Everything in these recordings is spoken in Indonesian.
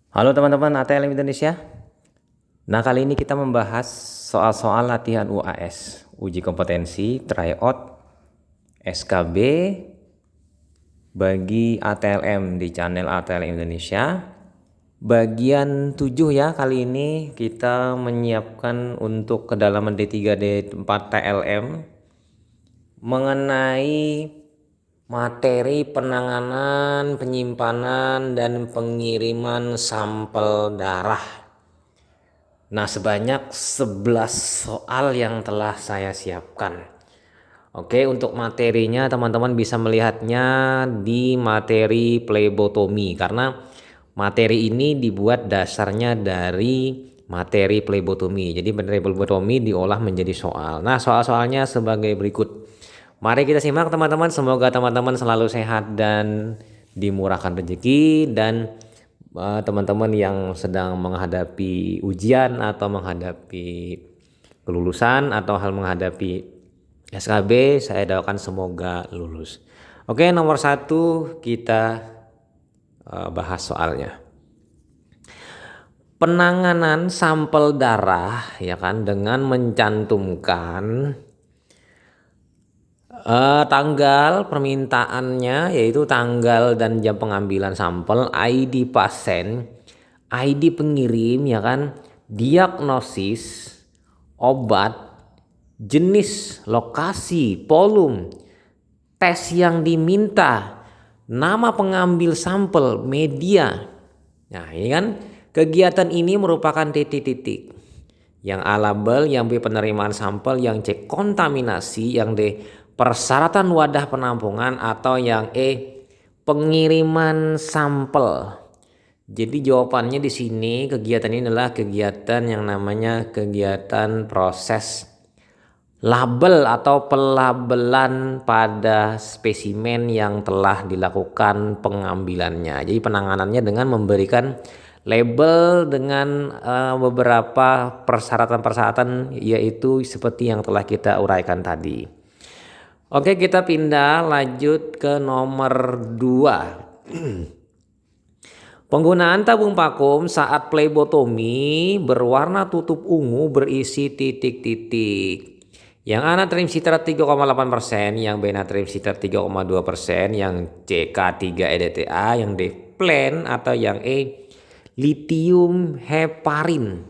Halo teman-teman ATLM Indonesia. Nah, kali ini kita membahas soal-soal latihan UAS, uji kompetensi, tryout, SKB bagi ATLM di channel ATLM Indonesia. Bagian 7 ya, kali ini kita menyiapkan untuk kedalaman D3 D4 TLM mengenai materi penanganan, penyimpanan, dan pengiriman sampel darah. Nah, sebanyak 11 soal yang telah saya siapkan. Oke, untuk materinya teman-teman bisa melihatnya di materi plebotomi, karena materi ini dibuat dasarnya dari materi plebotomi. Jadi materi plebotomi diolah menjadi soal. Nah, soal-soalnya sebagai berikut. Mari kita simak teman-teman, semoga teman-teman selalu sehat dan dimurahkan rezeki, dan teman-teman yang sedang menghadapi ujian atau menghadapi kelulusan atau hal menghadapi SKB, saya doakan semoga lulus. Oke, nomor 1 kita bahas soalnya. Penanganan sampel darah ya kan, dengan mencantumkan tanggal permintaannya, yaitu tanggal dan jam pengambilan sampel, ID pasien, ID pengirim ya kan, diagnosis, obat, jenis, lokasi, volume, tes yang diminta, nama pengambil sampel, media. Nah, ini kan kegiatan ini merupakan titik-titik. Yang A label, yang B penerimaan sampel, yang C kontaminasi, yang D persyaratan wadah penampungan, atau yang E pengiriman sampel. Jadi jawabannya di sini, kegiatan ini adalah kegiatan yang namanya kegiatan proses label atau pelabelan pada spesimen yang telah dilakukan pengambilannya. Jadi penanganannya dengan memberikan label dengan beberapa persyaratan-persyaratan, yaitu seperti yang telah kita uraikan tadi. Oke, kita pindah lanjut ke nomor 2. Penggunaan tabung vakum saat plebotomi berwarna tutup ungu berisi titik-titik. Yang A natrium sitrat 3,8%, yang B natrium sitrat 3,2%, yang C K3 EDTA, yang D plen, atau yang E litium heparin.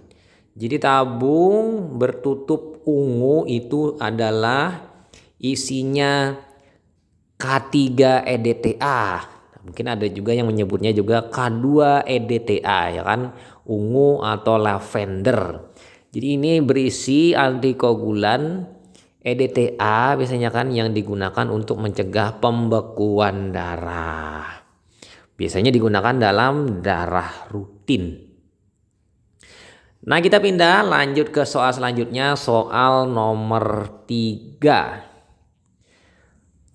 Jadi tabung bertutup ungu itu adalah isinya K3 EDTA. Mungkin ada juga yang menyebutnya juga K2 EDTA ya kan, ungu atau lavender. Jadi ini berisi antikoagulan EDTA biasanya kan, yang digunakan untuk mencegah pembekuan darah. Biasanya digunakan dalam darah rutin. Nah, kita pindah lanjut ke soal selanjutnya, soal nomor 3.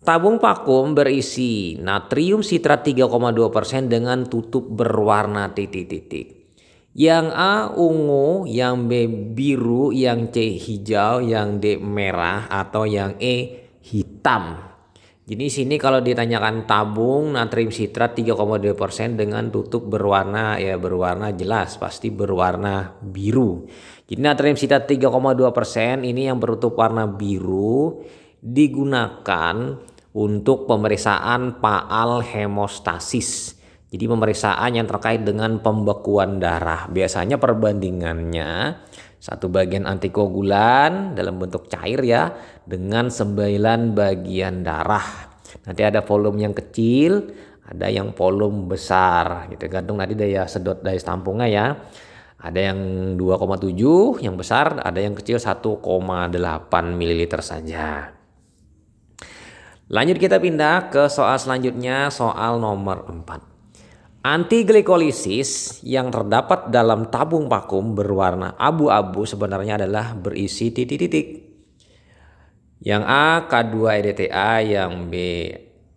Tabung vakum berisi natrium sitrat 3,2% dengan tutup berwarna titik-titik. Yang A ungu, yang B biru, yang C hijau, yang D merah, atau yang E hitam. Jadi sini kalau ditanyakan tabung natrium sitrat 3,2% dengan tutup berwarna, ya berwarna jelas pasti berwarna biru. Jadi natrium sitrat 3,2% ini yang bertutup warna biru digunakan untuk pemeriksaan paal hemostasis. Jadi pemeriksaan yang terkait dengan pembekuan darah. Biasanya perbandingannya satu bagian antikoagulan dalam bentuk cair ya, dengan 9 bagian darah. Nanti ada volume yang kecil, ada yang volume besar gitu, gantung nanti daya sedot daya tampungnya ya. Ada yang 2,7 yang besar, ada yang kecil 1,8 ml saja. Lanjut, kita pindah ke soal selanjutnya, soal nomor 4. Antiglikolisis yang terdapat dalam tabung vakum berwarna abu-abu sebenarnya adalah berisi titik-titik. Yang A K2 EDTA, yang B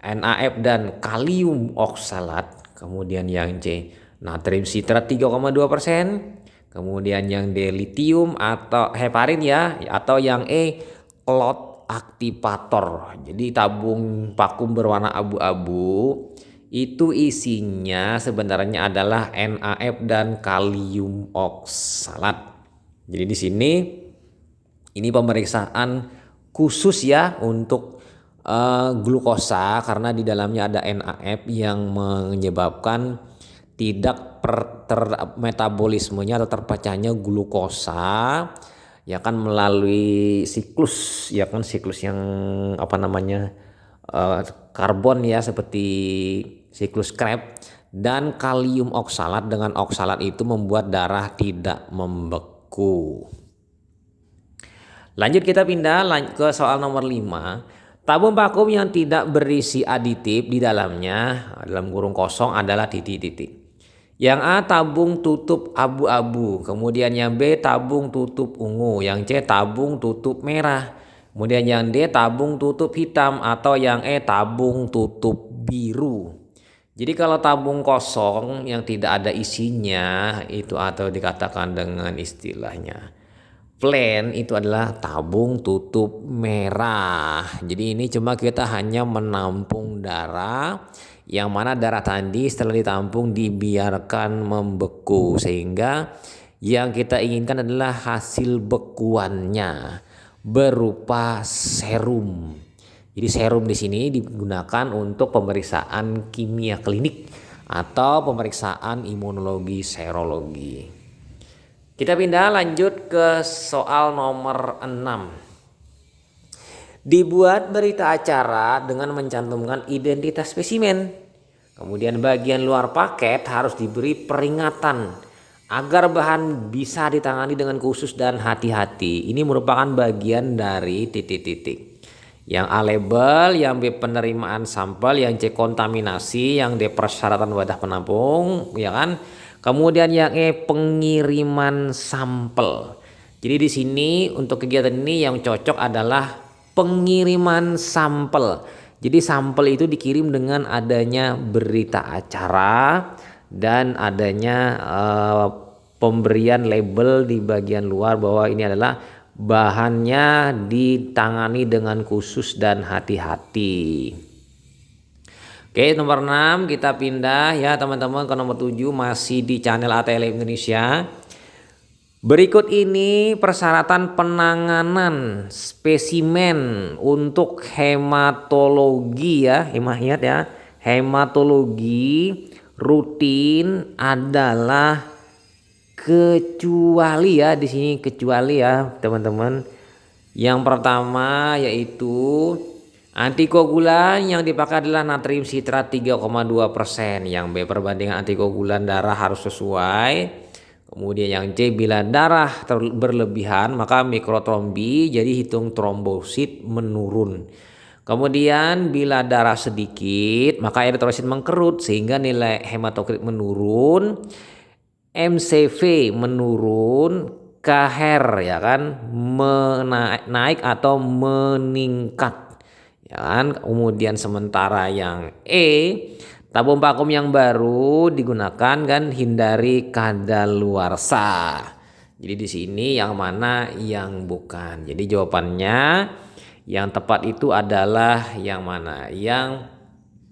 NaF dan kalium oksalat, kemudian yang C natrium sitrat 3,2%, kemudian yang D litium atau heparin ya, atau yang E klot aktivator. Jadi tabung vakum berwarna abu-abu itu isinya sebenarnya adalah NaF dan kalium oksalat. Jadi di sini ini pemeriksaan khusus ya untuk glukosa karena di dalamnya ada NaF yang menyebabkan tidak metabolismenya atau terpecahnya glukosa ya kan melalui siklus ya kan, siklus yang apa namanya karbon ya seperti siklus Krebs, dan kalium oksalat dengan oksalat itu membuat darah tidak membeku. Lanjut kita pindah ke soal nomor 5. Tabung vakum yang tidak berisi aditif di dalamnya dalam kurung kosong adalah titik-titik. Yang A tabung tutup abu-abu, kemudian yang B tabung tutup ungu, yang C tabung tutup merah, kemudian yang D tabung tutup hitam, atau yang E tabung tutup biru. Jadi kalau tabung kosong yang tidak ada isinya itu atau dikatakan dengan istilahnya plain itu adalah tabung tutup merah. Jadi ini cuma kita hanya menampung darah, yang mana darah tadi setelah ditampung dibiarkan membeku sehingga yang kita inginkan adalah hasil bekuannya berupa serum. Jadi serum di sini digunakan untuk pemeriksaan kimia klinik atau pemeriksaan imunologi serologi. Kita pindah lanjut ke soal nomor 6. Dibuat berita acara dengan mencantumkan identitas spesimen. Kemudian bagian luar paket harus diberi peringatan agar bahan bisa ditangani dengan khusus dan hati-hati. Ini merupakan bagian dari titik-titik. Yang A label, yang B penerimaan sampel, yang C kontaminasi, yang D persyaratan wadah penampung, ya kan? Kemudian yang E pengiriman sampel. Jadi di sini untuk kegiatan ini yang cocok adalah pengiriman sampel. Jadi sampel itu dikirim dengan adanya berita acara dan adanya pemberian label di bagian luar bahwa ini adalah bahannya ditangani dengan khusus dan hati-hati. Oke, nomor 6 kita pindah ya teman-teman ke nomor 7, masih di channel ATL Indonesia. Berikut ini persyaratan penanganan spesimen untuk hematologi ya, ingat ya. Hematologi rutin adalah kecuali ya, di sini kecuali ya teman-teman. Yang pertama yaitu antikoagulan yang dipakai adalah natrium sitrat 3,2%. Yang B perbandingan antikoagulan darah harus sesuai. Kemudian yang C bila darah berlebihan maka mikrotrombi, jadi hitung trombosit menurun. Kemudian bila darah sedikit maka eritrosit mengkerut sehingga nilai hematokrit menurun. MCV menurun, KHR ya kan naik atau meningkat ya kan. Kemudian sementara yang E tabung vakum yang baru digunakan kan hindari kadaluarsa. Jadi di sini yang mana yang bukan. Jadi jawabannya yang tepat itu adalah yang mana? Yang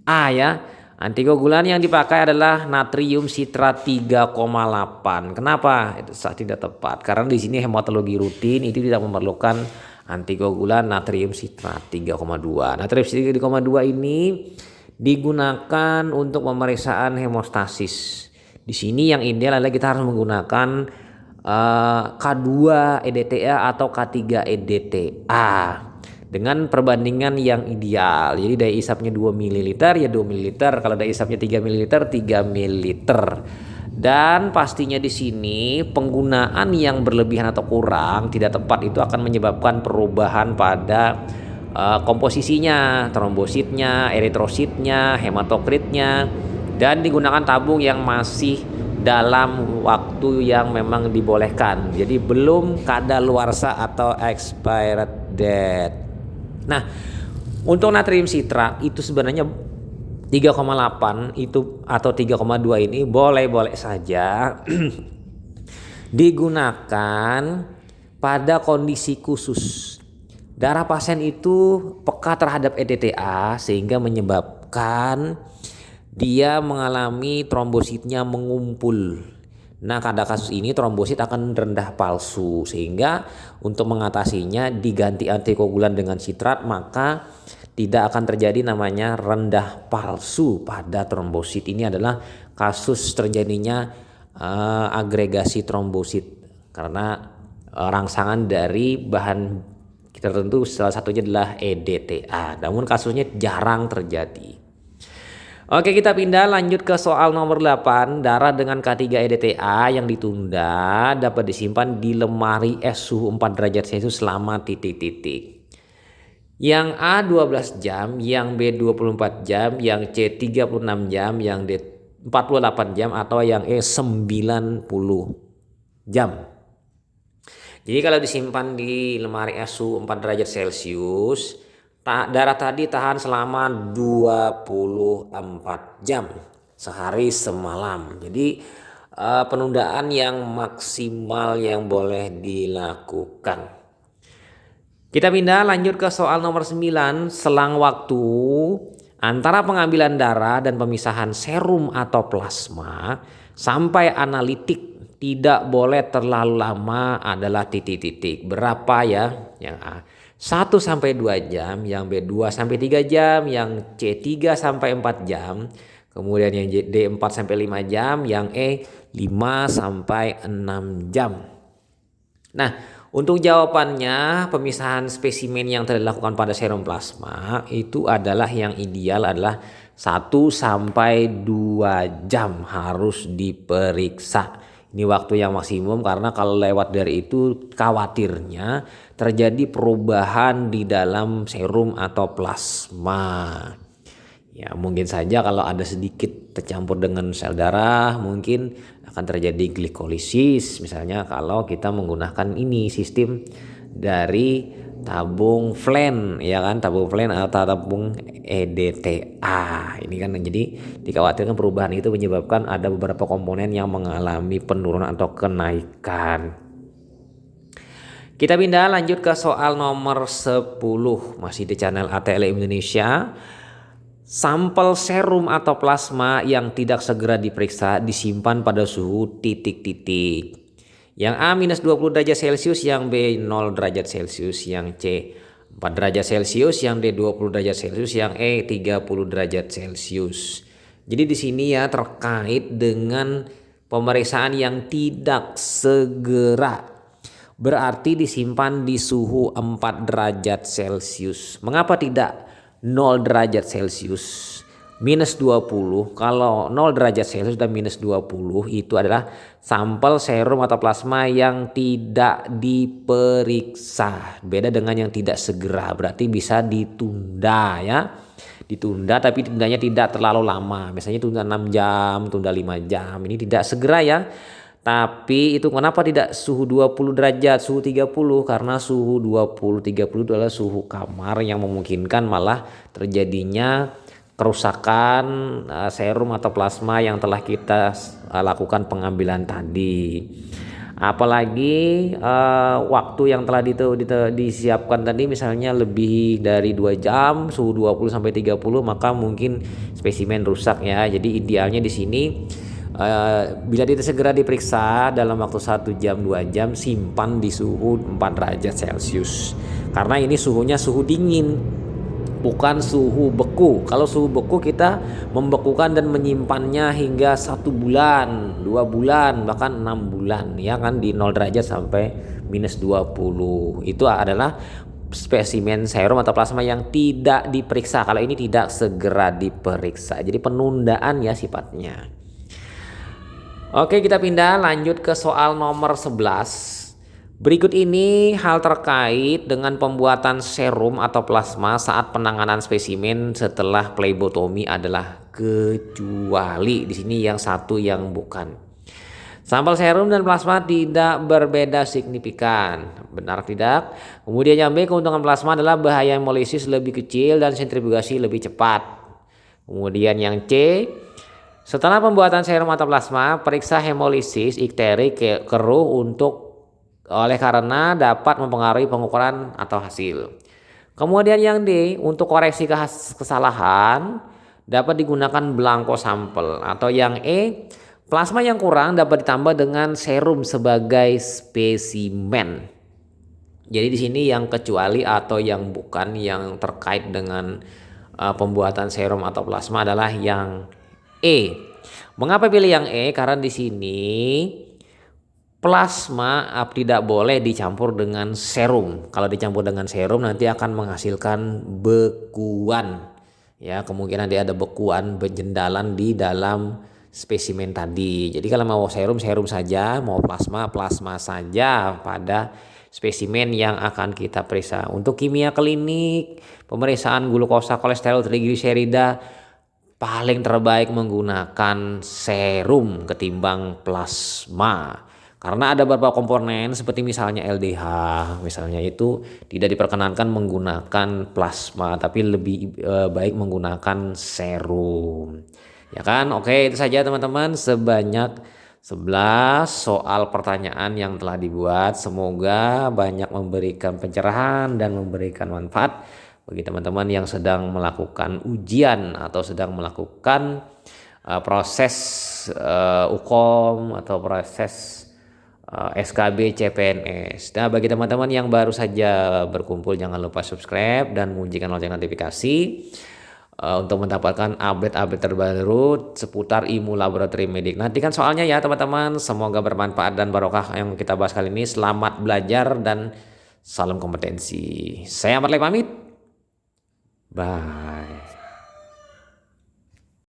A ya. Antikoagulan yang dipakai adalah natrium sitrat 3,8. Kenapa? Itu tidak tepat. Karena di sini hematologi rutin itu tidak memerlukan antikoagulan natrium sitrat 3,2. Natrium sitrat 3,2 ini digunakan untuk pemeriksaan hemostasis. Di sini yang ideal adalah kita harus menggunakan K2 EDTA atau K3 EDTA dengan perbandingan yang ideal. Jadi daya isapnya 2 ml ya 2 ml, kalau daya isapnya 3 ml 3 ml. Dan pastinya di sini penggunaan yang berlebihan atau kurang tidak tepat itu akan menyebabkan perubahan pada komposisinya, trombositnya, eritrositnya, hematokritnya, dan digunakan tabung yang masih dalam waktu yang memang dibolehkan. Jadi belum kadaluarsa atau expired date. Nah, untuk natrium sitrat itu sebenarnya 3,8 itu atau 3,2 ini boleh-boleh saja digunakan pada kondisi khusus. Darah pasien itu peka terhadap EDTA sehingga menyebabkan dia mengalami trombositnya mengumpul. Nah, pada kasus ini trombosit akan rendah palsu, sehingga untuk mengatasinya diganti antikoagulan dengan sitrat, maka tidak akan terjadi namanya rendah palsu pada trombosit. Ini adalah kasus terjadinya agregasi trombosit karena rangsangan dari bahan tertentu, salah satunya adalah EDTA. Namun kasusnya jarang terjadi. Oke, kita pindah lanjut ke soal nomor 8. Darah dengan K3 EDTA yang ditunda dapat disimpan di lemari es suhu 4 derajat Celcius selama titik-titik. Yang A 12 jam, yang B 24 jam, yang C 36 jam, yang D 48 jam, atau yang E 90 jam. Jadi kalau disimpan di lemari es suhu 4 derajat Celcius, darah tadi tahan selama 24 jam sehari semalam. Jadi penundaan yang maksimal yang boleh dilakukan. Kita pindah lanjut ke soal nomor 9. Selang waktu antara pengambilan darah dan pemisahan serum atau plasma sampai analitik tidak boleh terlalu lama adalah titik-titik. Berapa ya? Yang A 1 sampai 2 jam, yang B 2 sampai 3 jam, yang C 3 sampai 4 jam, kemudian yang D 4 sampai 5 jam, yang E 5 sampai 6 jam. Nah, untuk jawabannya pemisahan spesimen yang telah dilakukan pada serum plasma itu adalah yang ideal adalah 1 sampai 2 jam harus diperiksa. Ini waktu yang maksimum karena kalau lewat dari itu khawatirnya terjadi perubahan di dalam serum atau plasma. Ya, mungkin saja kalau ada sedikit tercampur dengan sel darah mungkin akan terjadi glikolisis, misalnya kalau kita menggunakan ini sistem dari tabung Flen, ya kan, tabung Flen atau tabung EDTA. Ini kan jadi dikhawatirkan perubahan itu menyebabkan ada beberapa komponen yang mengalami penurunan atau kenaikan. Kita pindah lanjut ke soal nomor 10, masih di channel ATL Indonesia. Sampel serum atau plasma yang tidak segera diperiksa disimpan pada suhu titik-titik. Yang A minus 20 derajat Celcius, yang B 0 derajat Celcius, yang C 4 derajat Celcius, yang D 20 derajat Celcius, yang E 30 derajat Celcius. Jadi di sini ya terkait dengan pemeriksaan yang tidak segera, berarti disimpan di suhu 4 derajat Celcius. Mengapa tidak 0 derajat Celcius? Minus 20, kalau 0 derajat Celcius dan minus 20 itu adalah sampel serum atau plasma yang tidak diperiksa. Beda dengan yang tidak segera, berarti bisa ditunda ya. Ditunda tapi tundanya tidak terlalu lama. Misalnya tunda 6 jam, tunda 5 jam. Ini tidak segera ya. Tapi itu kenapa tidak suhu 20 derajat, suhu 30? Karena suhu 20-30 itu adalah suhu kamar yang memungkinkan malah terjadinya kerusakan serum atau plasma yang telah kita lakukan pengambilan tadi. Apalagi waktu yang telah disiapkan tadi misalnya lebih dari 2 jam, suhu 20 sampai 30, maka mungkin spesimen rusak ya. Jadi idealnya di sini bila tidak segera diperiksa dalam waktu 1 jam 2 jam simpan di suhu 4 derajat Celcius. Karena ini suhunya suhu dingin, bukan suhu beku. Kalau suhu beku kita membekukan dan menyimpannya hingga 1 bulan, 2 bulan, bahkan 6 bulan ya kan, di 0 derajat sampai minus 20. Itu adalah spesimen serum atau plasma yang tidak diperiksa. Kalau ini tidak segera diperiksa, jadi penundaan ya sifatnya. Oke, kita pindah lanjut ke soal nomor 11. Berikut ini hal terkait dengan pembuatan serum atau plasma saat penanganan spesimen setelah plebotomi adalah kecuali. Di sini yang satu yang bukan. Sampel serum dan plasma tidak berbeda signifikan. Benar tidak? Kemudian yang B, keuntungan plasma adalah bahaya hemolisis lebih kecil dan sentrifugasi lebih cepat. Kemudian yang C, setelah pembuatan serum atau plasma, periksa hemolisis ikterik keruh oleh karena dapat mempengaruhi pengukuran atau hasil. Kemudian yang D, untuk koreksi kesalahan dapat digunakan belangko sampel. Atau yang E, plasma yang kurang dapat ditambah dengan serum sebagai spesimen. Jadi di sini yang kecuali atau yang bukan yang terkait dengan pembuatan serum atau plasma adalah yang E. Mengapa pilih yang E? Karena di sini plasma tidak boleh dicampur dengan serum. Kalau dicampur dengan serum nanti akan menghasilkan bekuan. Ya, kemungkinan dia ada bekuan benjendalan di dalam spesimen tadi. Jadi kalau mau serum, serum saja, mau plasma, plasma saja pada spesimen yang akan kita periksa. Untuk kimia klinik, pemeriksaan glukosa, kolesterol, trigliserida, paling terbaik menggunakan serum ketimbang plasma. Karena ada beberapa komponen seperti misalnya LDH, misalnya itu tidak diperkenankan menggunakan plasma, tapi lebih baik menggunakan serum. Ya kan? Oke, itu saja teman-teman, sebanyak 11 soal pertanyaan yang telah dibuat. Semoga banyak memberikan pencerahan dan memberikan manfaat bagi teman-teman yang sedang melakukan ujian atau sedang melakukan proses UKOM atau proses SKB CPNS. Nah, bagi teman-teman yang baru saja berkumpul, jangan lupa subscribe dan bunyikan lonceng notifikasi untuk mendapatkan update-update terbaru seputar ilmu laboratorium medik. Nantikan soalnya ya teman-teman. Semoga bermanfaat dan barokah yang kita bahas kali ini. Selamat belajar dan salam kompetensi. Saya Marley pamit. Bye.